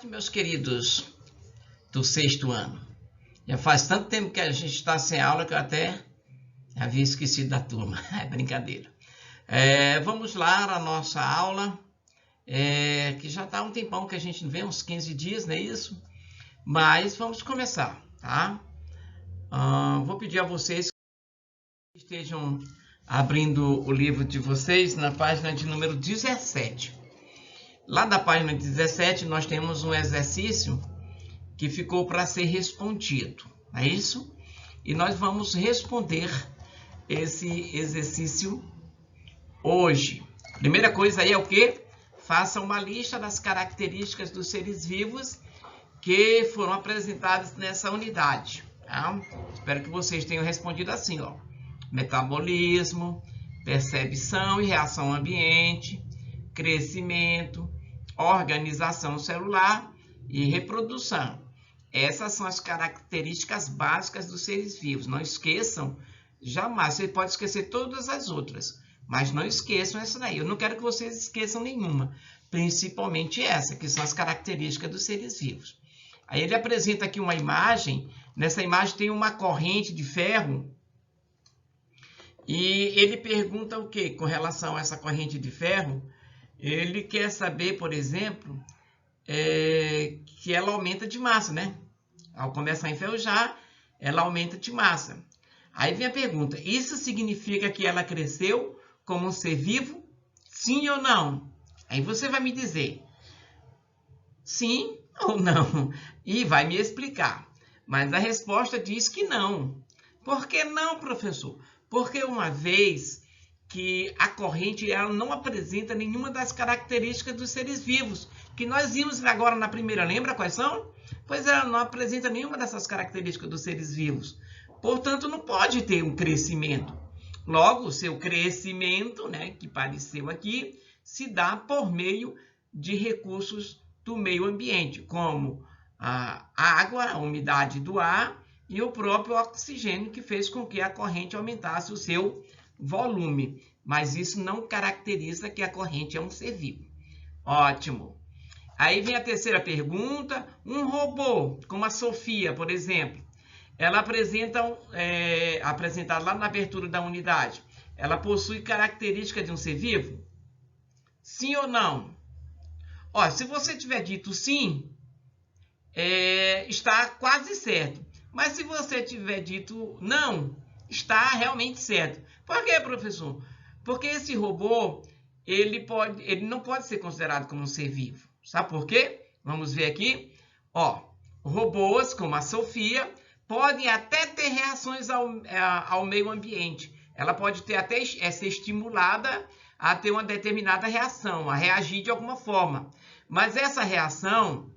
tarde, meus queridos do sexto ano. Já faz tanto tempo que a gente está sem aula que eu até havia esquecido da turma. É brincadeira. Vamos lá, a nossa aula, que já está há um tempão que a gente não vê, uns 15 dias, não é isso? Mas vamos começar, tá? Vou pedir a vocês que estejam abrindo o livro de vocês na página de número 17. Lá da página 17, nós temos um exercício que ficou para ser respondido, não é isso? E nós vamos responder esse exercício hoje. Primeira coisa aí é o quê? Faça uma lista das características dos seres vivos que foram apresentadas nessa unidade. Tá? Espero que vocês tenham respondido assim, ó. Metabolismo, percepção e reação ao ambiente, crescimento, organização celular e reprodução. Essas são as características básicas dos seres vivos. Não esqueçam, jamais, você pode esquecer todas as outras, mas não esqueçam essa daí. Eu não quero que vocês esqueçam nenhuma, principalmente essa, que são as características dos seres vivos. Aí ele apresenta aqui uma imagem, nessa imagem tem uma corrente de ferro, e ele pergunta o que com relação a essa corrente de ferro? Ele quer saber, por exemplo, que ela aumenta de massa, né? Ao começar a enferrujar, ela aumenta de massa. Aí vem a pergunta, isso significa que ela cresceu como um ser vivo? Sim ou não? Aí você vai me dizer sim ou não, e vai me explicar. Mas a resposta diz que não. Por que não, professor? Porque uma vez que a corrente ela não apresenta nenhuma das características dos seres vivos, que nós vimos agora na primeira, lembra quais são? Pois ela não apresenta nenhuma dessas características dos seres vivos. Portanto, não pode ter um crescimento. Logo, o seu crescimento, né, que apareceu aqui, se dá por meio de recursos do meio ambiente, como a água, a umidade do ar, e o próprio oxigênio, que fez com que a corrente aumentasse o seu volume. Mas isso não caracteriza que a corrente é um ser vivo. Ótimo. Aí vem a terceira pergunta. Um robô, como a Sofia, por exemplo, ela apresentada lá na abertura da unidade, ela possui características de um ser vivo? Sim ou não? Ó, se você tiver dito sim, está quase certo. Mas se você tiver dito não, está realmente certo. Por quê, professor? Porque esse robô, ele não pode ser considerado como um ser vivo. Sabe por quê? Vamos ver aqui. Ó, robôs, como a Sofia, podem até ter reações ao meio ambiente. Ela pode ter até ser estimulada a ter uma determinada reação, a reagir de alguma forma. Mas essa reação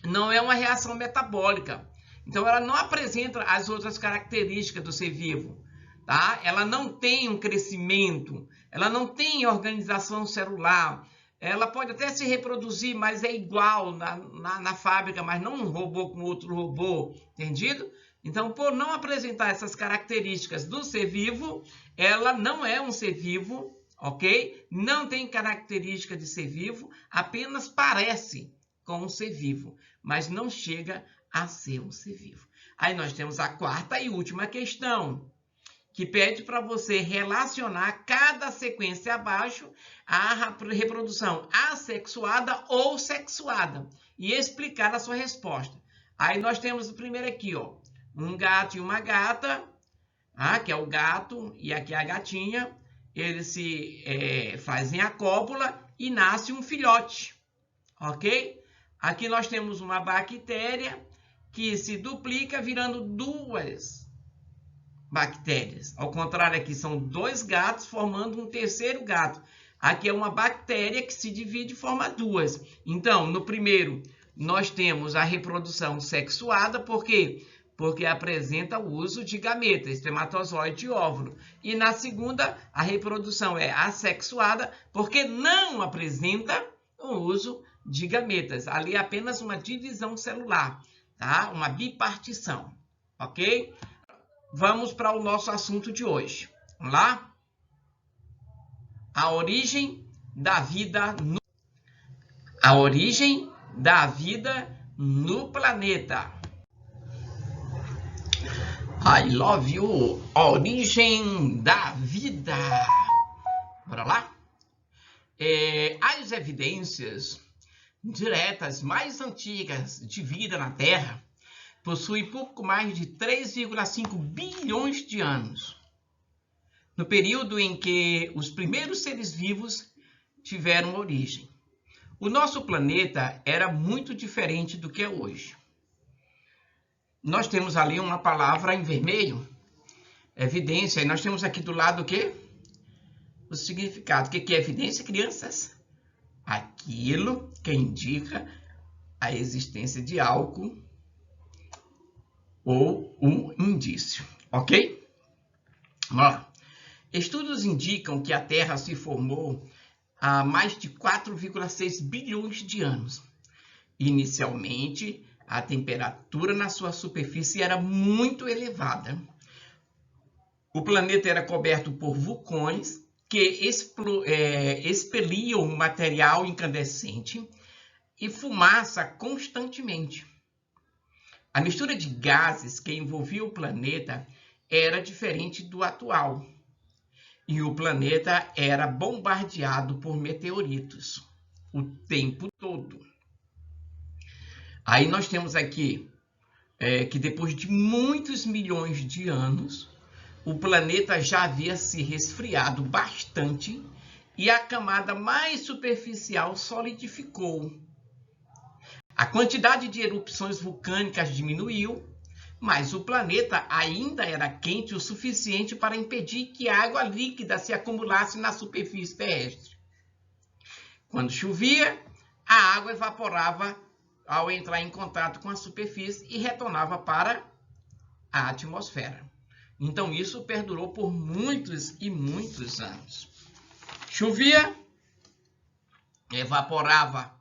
não é uma reação metabólica. Então, ela não apresenta as outras características do ser vivo, tá? Ela não tem um crescimento, ela não tem organização celular, ela pode até se reproduzir, mas é igual na fábrica, mas não um robô com outro robô, entendido? Então, por não apresentar essas características do ser vivo, ela não é um ser vivo, ok? Não tem característica de ser vivo, apenas parece com um ser vivo, mas não chega a ser um ser vivo. Aí nós temos a quarta e última questão, que pede para você relacionar cada sequência abaixo à reprodução assexuada ou sexuada e explicar a sua resposta. Aí nós temos o primeiro aqui, ó, um gato e uma gata, que é o gato e aqui a gatinha, eles se fazem a cópula e nasce um filhote, ok? Aqui nós temos uma bactéria que se duplica virando duas bactérias. Ao contrário, aqui são dois gatos formando um terceiro gato. Aqui é uma bactéria que se divide e forma duas. Então, no primeiro, nós temos a reprodução sexuada, por quê? Porque apresenta o uso de gameta, espermatozoide e óvulo. E na segunda, a reprodução é assexuada, porque não apresenta o uso de gametas. Ali é apenas uma divisão celular, tá? Uma bipartição, ok? Vamos para o nosso assunto de hoje. Vamos lá? A origem da vida da vida no planeta. I love you. Origem da vida. Bora lá? As evidências diretas mais antigas de vida na Terra possuem pouco mais de 3,5 bilhões de anos, no período em que os primeiros seres vivos tiveram origem. O nosso planeta era muito diferente do que é hoje. Nós temos ali uma palavra em vermelho, evidência, e nós temos aqui do lado o quê? O significado. O que é evidência, crianças? Aquilo que indica a existência de algo ou um indício, ok? Vamos lá. Estudos indicam que a Terra se formou há mais de 4,6 bilhões de anos. Inicialmente, a temperatura na sua superfície era muito elevada. O planeta era coberto por vulcões que expeliam material incandescente e fumaça constantemente. A mistura de gases que envolvia o planeta era diferente do atual. E o planeta era bombardeado por meteoritos o tempo todo. Aí nós temos aqui que depois de muitos milhões de anos, o planeta já havia se resfriado bastante e a camada mais superficial solidificou. A quantidade de erupções vulcânicas diminuiu, mas o planeta ainda era quente o suficiente para impedir que a água líquida se acumulasse na superfície terrestre. Quando chovia, a água evaporava ao entrar em contato com a superfície e retornava para a atmosfera. Então, isso perdurou por muitos e muitos anos. Chovia, evaporava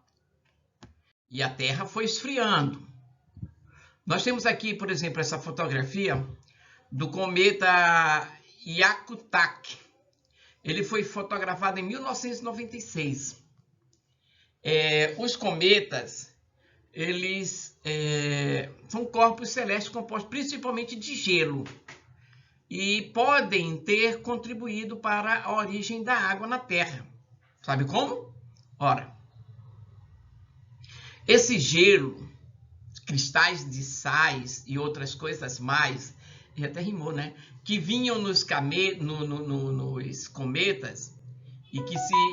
e a Terra foi esfriando. Nós temos aqui, por exemplo, essa fotografia do cometa Hyakutake. Ele foi fotografado em 1996. Os cometas, eles são corpos celestes compostos principalmente de gelo e podem ter contribuído para a origem da água na Terra. Sabe como? Ora, esse gelo, cristais de sais e outras coisas mais, e até rimou, né? Que vinham nos cometas e que se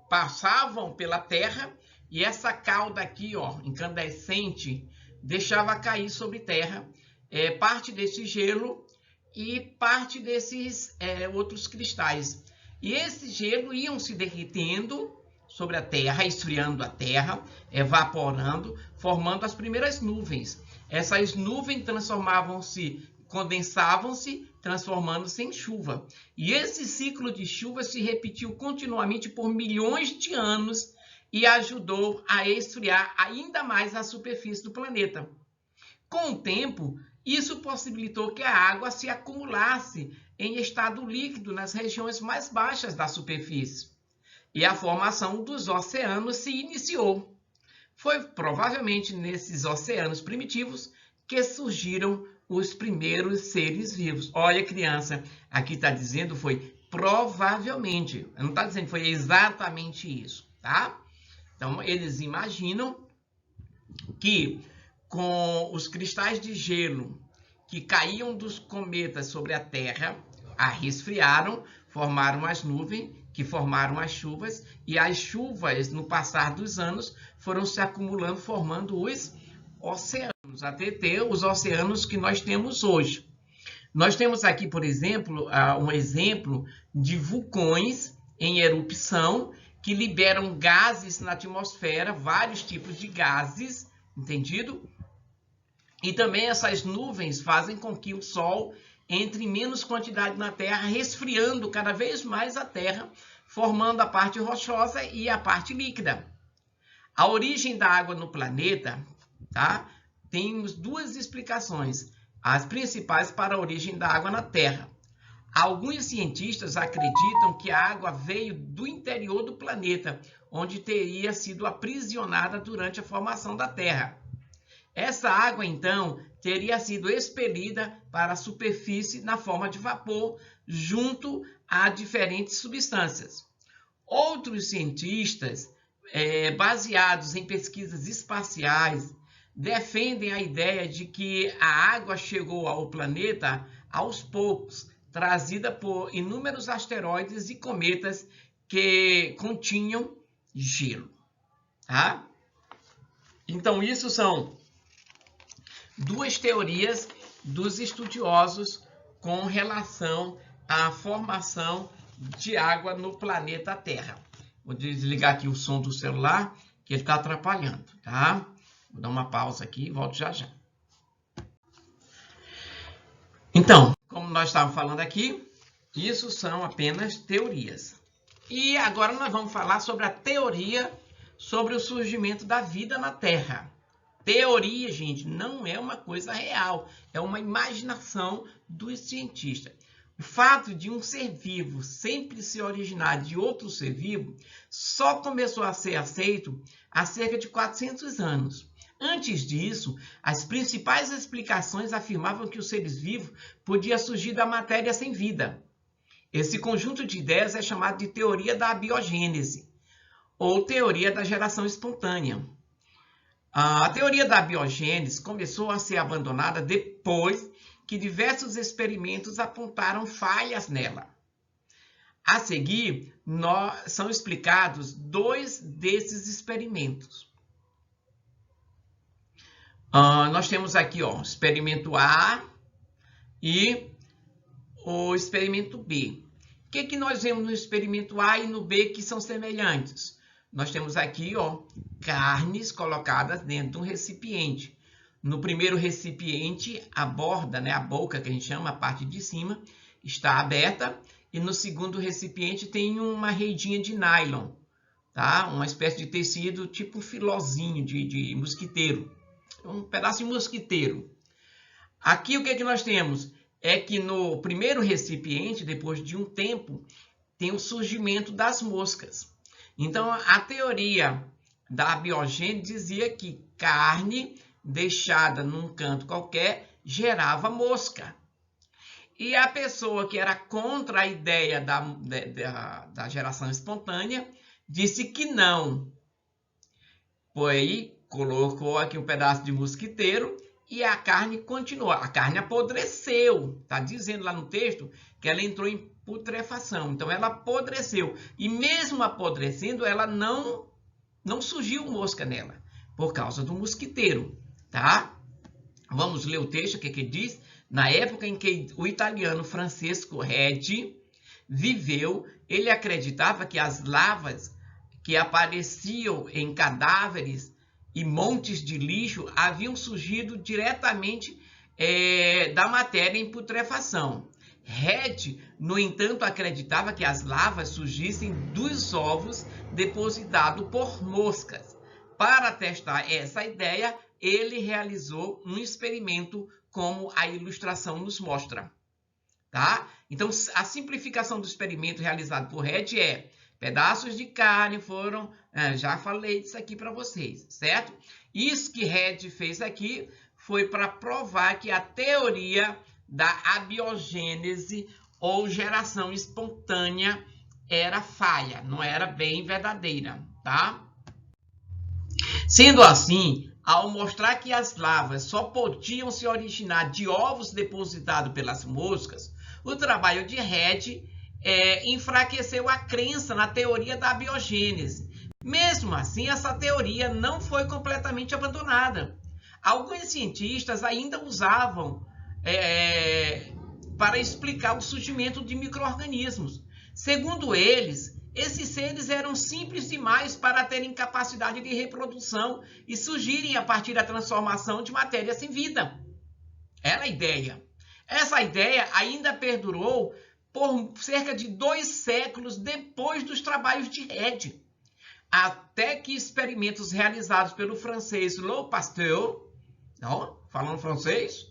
passavam pela Terra, e essa cauda aqui, ó, incandescente, deixava cair sobre Terra parte desse gelo e parte desses outros cristais. E esse gelo iam se derretendo sobre a Terra, esfriando a Terra, evaporando, formando as primeiras nuvens. Essas nuvens condensavam-se, transformando-se em chuva. E esse ciclo de chuva se repetiu continuamente por milhões de anos e ajudou a esfriar ainda mais a superfície do planeta. Com o tempo, isso possibilitou que a água se acumulasse em estado líquido nas regiões mais baixas da superfície. E a formação dos oceanos se iniciou. Foi provavelmente nesses oceanos primitivos que surgiram os primeiros seres vivos. Olha, criança, aqui está dizendo foi provavelmente. Não está dizendo que foi exatamente isso, tá? Então, eles imaginam que com os cristais de gelo que caíam dos cometas sobre a Terra, a resfriaram, formaram as nuvens, que formaram as chuvas, e as chuvas, no passar dos anos, foram se acumulando, formando os oceanos, até ter os oceanos que nós temos hoje. Nós temos aqui, por exemplo, um exemplo de vulcões em erupção que liberam gases na atmosfera, vários tipos de gases, entendido? E também essas nuvens fazem com que o Sol entre em menos quantidade na Terra, resfriando cada vez mais a Terra, formando a parte rochosa e a parte líquida. A origem da água no planeta, tá? Temos duas explicações, as principais para a origem da água na Terra. Alguns cientistas acreditam que a água veio do interior do planeta, onde teria sido aprisionada durante a formação da Terra. Essa água, então, teria sido expelida para a superfície na forma de vapor, junto a diferentes substâncias. Outros cientistas, baseados em pesquisas espaciais, defendem a ideia de que a água chegou ao planeta aos poucos, trazida por inúmeros asteroides e cometas que continham gelo. Tá? Então, isso são duas teorias dos estudiosos com relação à formação de água no planeta Terra. Vou desligar aqui o som do celular, que ele está atrapalhando, tá? Vou dar uma pausa aqui e volto já já. Então, como nós estávamos falando aqui, isso são apenas teorias. E agora nós vamos falar sobre a teoria sobre o surgimento da vida na Terra. Teoria, gente, não é uma coisa real, é uma imaginação dos cientistas. O fato de um ser vivo sempre se originar de outro ser vivo só começou a ser aceito há cerca de 400 anos. Antes disso, as principais explicações afirmavam que os seres vivos podiam surgir da matéria sem vida. Esse conjunto de ideias é chamado de teoria da abiogênese, ou teoria da geração espontânea. A teoria da abiogênese começou a ser abandonada depois que diversos experimentos apontaram falhas nela. A seguir, são explicados dois desses experimentos. Nós temos aqui o experimento A e o experimento B. O que nós vemos no experimento A e no B que são semelhantes? Nós temos aqui carnes colocadas dentro de um recipiente. No primeiro recipiente, a borda, a boca que a gente chama, a parte de cima, está aberta. E no segundo recipiente tem uma redinha de nylon, tá? Uma espécie de tecido, tipo um filozinho de mosquiteiro. Um pedaço de mosquiteiro. Aqui o que nós temos? É que no primeiro recipiente, depois de um tempo, tem o surgimento das moscas. Então, a teoria da abiogênese dizia que carne deixada num canto qualquer gerava mosca. E a pessoa que era contra a ideia da geração espontânea disse que não. Foi, colocou aqui um pedaço de mosquiteiro e a carne continuou. A carne apodreceu. Está dizendo lá no texto que ela entrou em putrefação. Então, ela apodreceu. E mesmo apodrecendo, ela não surgiu mosca nela, por causa do mosquiteiro. Tá? Vamos ler o texto, o que diz? Na época em que o italiano Francesco Redi viveu, ele acreditava que as lavas que apareciam em cadáveres e montes de lixo haviam surgido diretamente da matéria em putrefação. Redi, no entanto, acreditava que as lavas surgissem dos ovos depositados por moscas. Para testar essa ideia, ele realizou um experimento como a ilustração nos mostra. Tá? Então, a simplificação do experimento realizado por Redi é: pedaços de carne foram... já falei disso aqui para vocês, certo? Isso que Redi fez aqui foi para provar que a teoria da abiogênese ou geração espontânea era falha, não era bem verdadeira, tá? Sendo assim, ao mostrar que as lavas só podiam se originar de ovos depositados pelas moscas, o trabalho de Redi enfraqueceu a crença na teoria da abiogênese. Mesmo assim, essa teoria não foi completamente abandonada. Alguns cientistas ainda usavam para explicar o surgimento de micro-organismos. Segundo eles, esses seres eram simples demais para terem capacidade de reprodução e surgirem a partir da transformação de matéria sem vida. Era a ideia. Essa ideia ainda perdurou por cerca de 2 séculos depois dos trabalhos de Redi, até que experimentos realizados pelo francês Louis Pasteur, falando francês,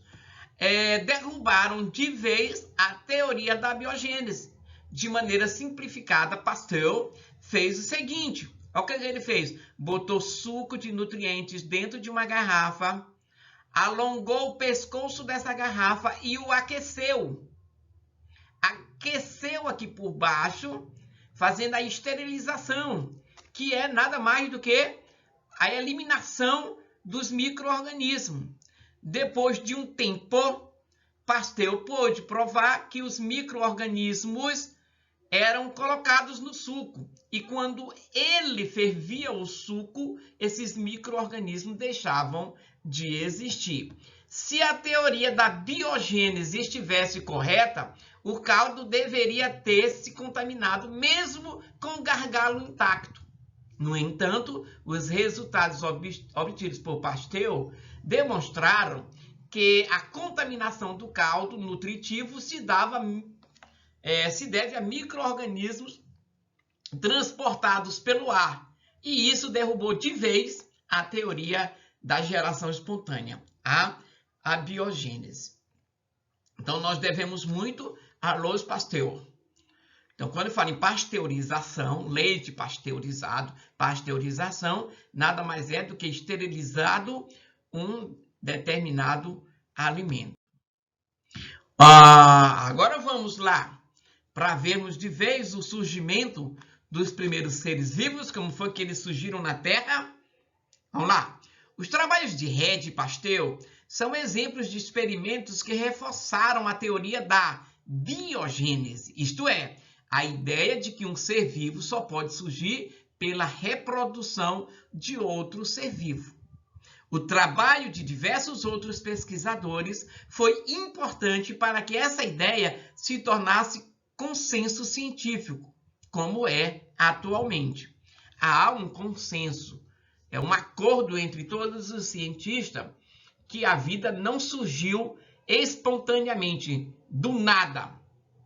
derrubaram de vez a teoria da abiogênese. De maneira simplificada, Pasteur fez o seguinte: Olha o que ele fez. Botou suco de nutrientes dentro de uma garrafa, alongou o pescoço dessa garrafa e o aqueceu. Aqueceu aqui por baixo, fazendo a esterilização, que é nada mais do que a eliminação dos micro-organismos. Depois de um tempo, Pasteur pôde provar que os micro-organismos eram colocados no suco. E quando ele fervia o suco, esses micro-organismos deixavam de existir. Se a teoria da biogênese estivesse correta, o caldo deveria ter se contaminado mesmo com o gargalo intacto. No entanto, os resultados obtidos por Pasteur demonstraram que a contaminação do caldo nutritivo se deve a micro-organismos transportados pelo ar. E isso derrubou de vez a teoria da geração espontânea, a biogênese. Então, nós devemos muito a Louis Pasteur. Então, quando eu falo em pasteurização, leite pasteurizado, pasteurização, nada mais é do que esterilizado um determinado alimento. Agora vamos lá para vermos de vez o surgimento dos primeiros seres vivos, como foi que eles surgiram na Terra. Vamos lá. Os trabalhos de Redi e Pasteur são exemplos de experimentos que reforçaram a teoria da biogênese, isto é, a ideia de que um ser vivo só pode surgir pela reprodução de outro ser vivo. O trabalho de diversos outros pesquisadores foi importante para que essa ideia se tornasse consenso científico, como é atualmente. Há um consenso, é um acordo entre todos os cientistas que a vida não surgiu espontaneamente, do nada,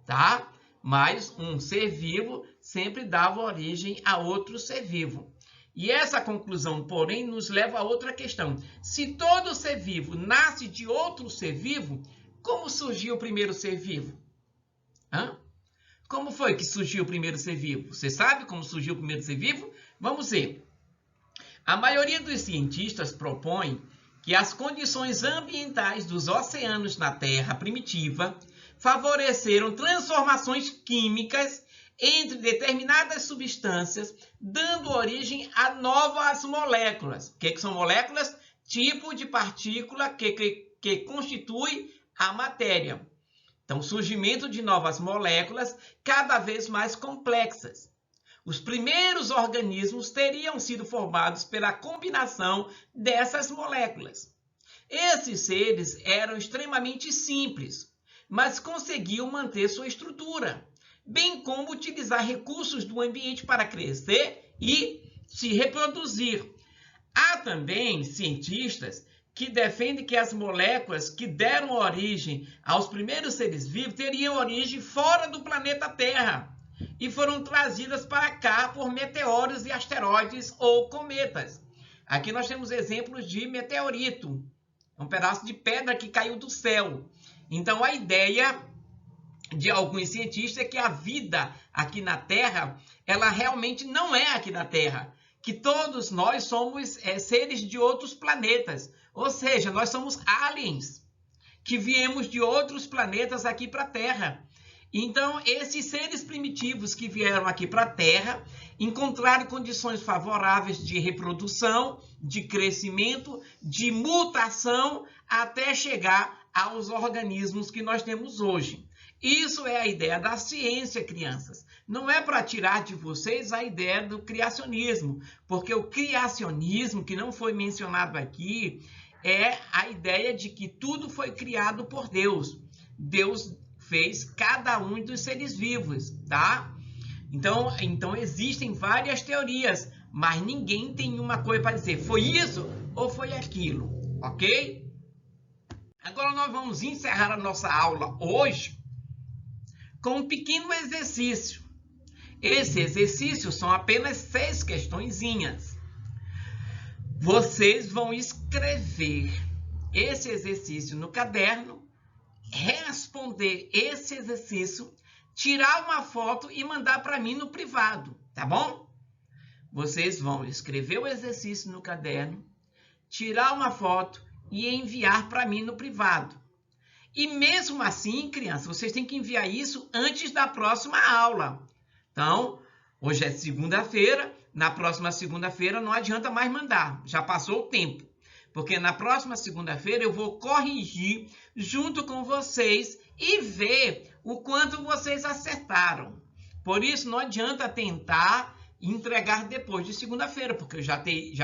tá? Mas um ser vivo sempre dava origem a outro ser vivo. E essa conclusão, porém, nos leva a outra questão. Se todo ser vivo nasce de outro ser vivo, como surgiu o primeiro ser vivo? Como foi que surgiu o primeiro ser vivo? Você sabe como surgiu o primeiro ser vivo? Vamos ver. A maioria dos cientistas propõe que as condições ambientais dos oceanos na Terra primitiva favoreceram transformações químicas entre determinadas substâncias, dando origem a novas moléculas. O que são moléculas? Tipo de partícula que constitui a matéria. Então, surgimento de novas moléculas cada vez mais complexas. Os primeiros organismos teriam sido formados pela combinação dessas moléculas. Esses seres eram extremamente simples, mas conseguiam manter sua estrutura, bem como utilizar recursos do ambiente para crescer e se reproduzir. Há também cientistas que defendem que as moléculas que deram origem aos primeiros seres vivos teriam origem fora do planeta Terra e foram trazidas para cá por meteoros e asteroides ou cometas. Aqui nós temos exemplos de meteorito, um pedaço de pedra que caiu do céu. Então, a ideia de alguns cientistas é que a vida aqui na Terra, ela realmente não é aqui na Terra, que todos nós somos seres de outros planetas, ou seja, nós somos aliens, que viemos de outros planetas aqui para a Terra. Então, esses seres primitivos que vieram aqui para a Terra encontraram condições favoráveis de reprodução, de crescimento, de mutação, até chegar aos organismos que nós temos hoje. Isso é a ideia da ciência, crianças. Não é para tirar de vocês a ideia do criacionismo, porque o criacionismo, que não foi mencionado aqui, é a ideia de que tudo foi criado por Deus. Deus fez cada um dos seres vivos, tá? Então existem várias teorias, mas ninguém tem uma coisa para dizer, foi isso ou foi aquilo, ok? Agora nós vamos encerrar a nossa aula hoje com um pequeno exercício. Esse exercício são apenas 6 questõezinhas. Vocês vão escrever esse exercício no caderno, responder esse exercício, tirar uma foto e mandar para mim no privado, tá bom? vocês vão escrever o exercício no caderno, tirar uma foto e enviar para mim no privado. E mesmo assim, crianças, vocês têm que enviar isso antes da próxima aula. Então, hoje é segunda-feira, na próxima segunda-feira não adianta mais mandar, já passou o tempo. Porque na próxima segunda-feira eu vou corrigir junto com vocês e ver o quanto vocês acertaram. Por isso, não adianta tentar entregar depois de segunda-feira, porque eu já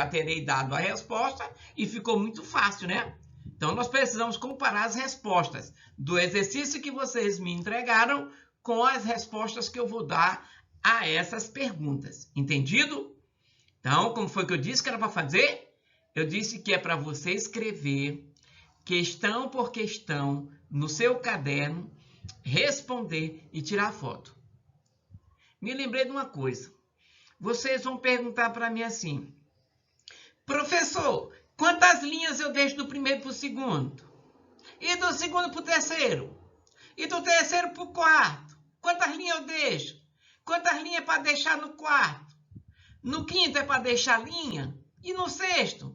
terei dado a resposta e ficou muito fácil, né? Então, nós precisamos comparar as respostas do exercício que vocês me entregaram com as respostas que eu vou dar a essas perguntas. Entendido? Então, como foi que eu disse que era para fazer? Eu disse que é para você escrever questão por questão no seu caderno, responder e tirar foto. Me lembrei de uma coisa. Vocês vão perguntar para mim assim: professor, quantas linhas eu deixo do primeiro para o segundo? E do segundo para o terceiro? E do terceiro para o quarto? Quantas linhas eu deixo? Quantas linhas é para deixar no quarto? No quinto é para deixar linha? E no sexto?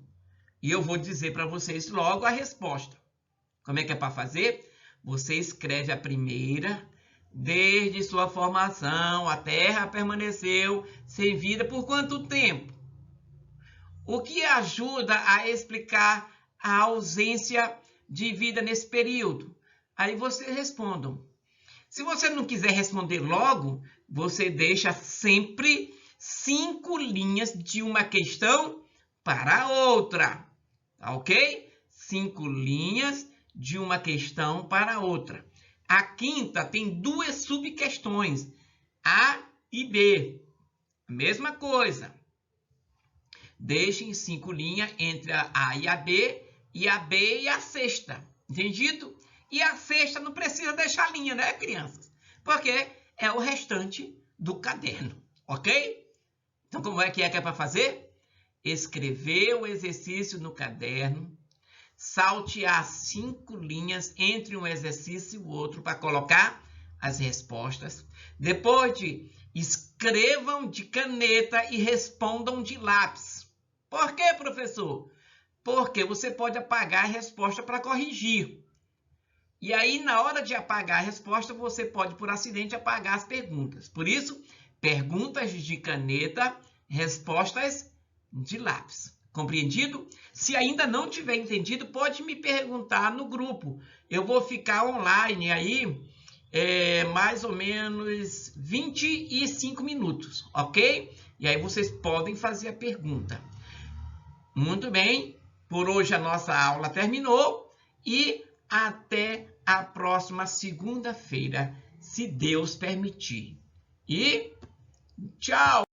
E eu vou dizer para vocês logo a resposta. Como é que é para fazer? Você escreve a primeira. Desde sua formação, a Terra permaneceu sem vida por quanto tempo? O que ajuda a explicar a ausência de vida nesse período? Aí vocês respondam. Se você não quiser responder logo, você deixa sempre 5 linhas de uma questão para outra. Tá ok? 5 linhas de uma questão para outra. A quinta tem 2 subquestões, A e B. Mesma coisa. Deixem 5 linhas entre a A e a B e a sexta. Entendido? E a sexta não precisa deixar linha, né, crianças? Porque é o restante do caderno, ok? Então, como é que é para fazer? Escrever o exercício no caderno, saltear 5 linhas entre um exercício e o outro para colocar as respostas. Depois escrevam de caneta e respondam de lápis. Por quê, professor? Porque você pode apagar a resposta para corrigir. E aí, na hora de apagar a resposta, você pode, por acidente, apagar as perguntas. Por isso, perguntas de caneta, respostas de lápis. Compreendido? Se ainda não tiver entendido, pode me perguntar no grupo. Eu vou ficar online aí mais ou menos 25 minutos, ok? E aí vocês podem fazer a pergunta. Muito bem, por hoje a nossa aula terminou e até a próxima segunda-feira, se Deus permitir. E tchau!